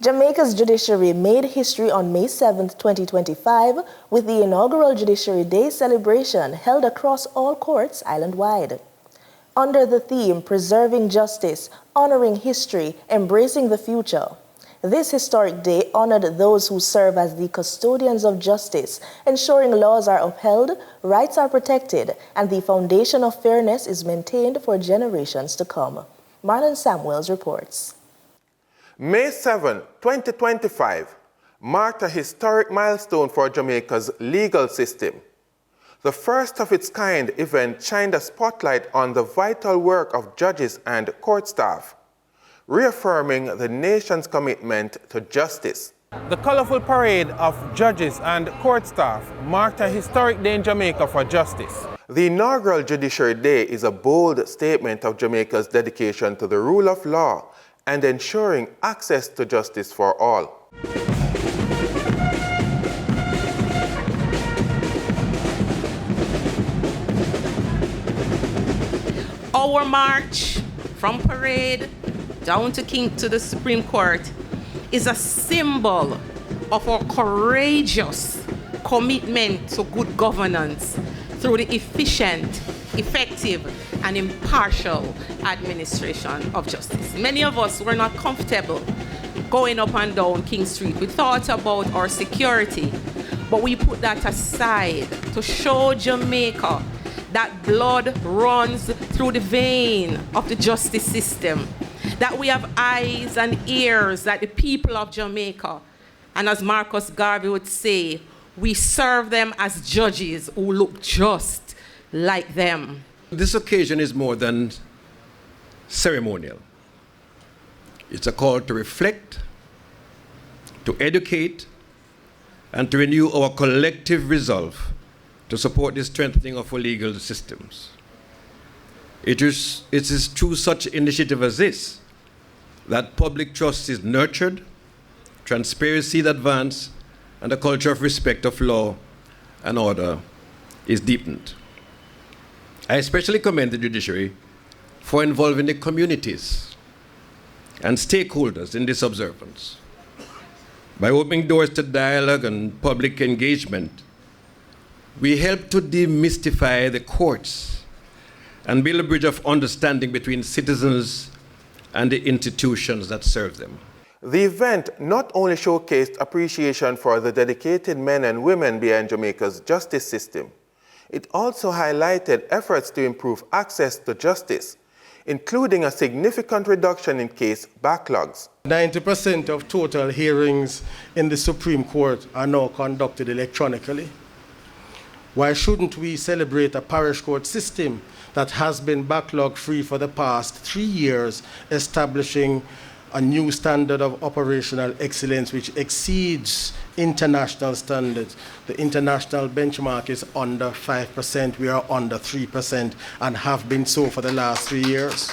Jamaica's judiciary made history on May 7, 2025, with the inaugural Judiciary Day celebration held across all courts island-wide. Under the theme, Preserving Justice, Honoring History, Embracing the Future, this historic day honored those who serve as the custodians of justice, ensuring laws are upheld, rights are protected, and the foundation of fairness is maintained for generations to come. Marlon Samuels reports. May 7, 2025 marked a historic milestone for Jamaica's legal system. The first of its kind event shined a spotlight on the vital work of judges and court staff, reaffirming the nation's commitment to justice. The colorful parade of judges and court staff marked a historic day in Jamaica for justice. The inaugural Judiciary Day is a bold statement of Jamaica's dedication to the rule of law and ensuring access to justice for all. Our march from parade down to the Supreme Court is a symbol of our courageous commitment to good governance through the efficient, effective, and impartial administration of justice. Many of us were not comfortable going up and down King Street. We thought about our security, but we put that aside to show Jamaica that blood runs through the vein of the justice system, that we have eyes and ears like the people of Jamaica. And as Marcus Garvey would say, we serve them as judges who look just like them. This occasion is more than ceremonial. It's a call to reflect, to educate, and to renew our collective resolve to support the strengthening of our legal systems. It is through such initiative as this that public trust is nurtured, transparency is advanced, and a culture of respect of law and order is deepened. I especially commend the judiciary for involving the communities and stakeholders in this observance. By opening doors to dialogue and public engagement, we help to demystify the courts and build a bridge of understanding between citizens and the institutions that serve them. The event not only showcased appreciation for the dedicated men and women behind Jamaica's justice system, it also highlighted efforts to improve access to justice, including a significant reduction in case backlogs. 90% of total hearings in the Supreme Court are now conducted electronically. Why shouldn't we celebrate a parish court system that has been backlog-free for the past 3 years, establishing a new standard of operational excellence which exceeds international standards? The international benchmark is under 5%. We are under 3% and have been so for the last 3 years.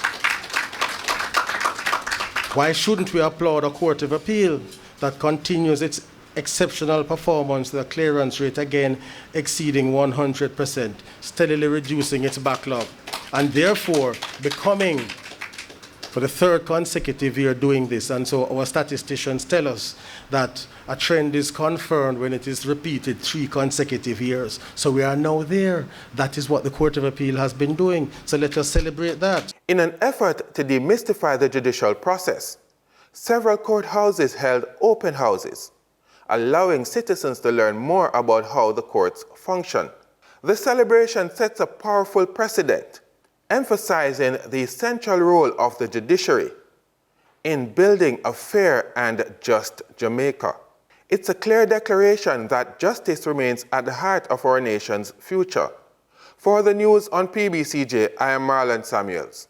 Why shouldn't we applaud a Court of Appeal that continues its exceptional performance, the clearance rate again exceeding 100%, steadily reducing its backlog, and therefore becoming, for the third consecutive year, doing this. And so our statisticians tell us that a trend is confirmed when it is repeated 3 consecutive years. So we are now there. That is what the Court of Appeal has been doing. So let us celebrate that. In an effort to demystify the judicial process, several courthouses held open houses, allowing citizens to learn more about how the courts function. The celebration sets a powerful precedent, emphasizing the essential role of the judiciary in building a fair and just Jamaica. It's a clear declaration that justice remains at the heart of our nation's future. For the news on PBCJ, I am Marlon Samuels.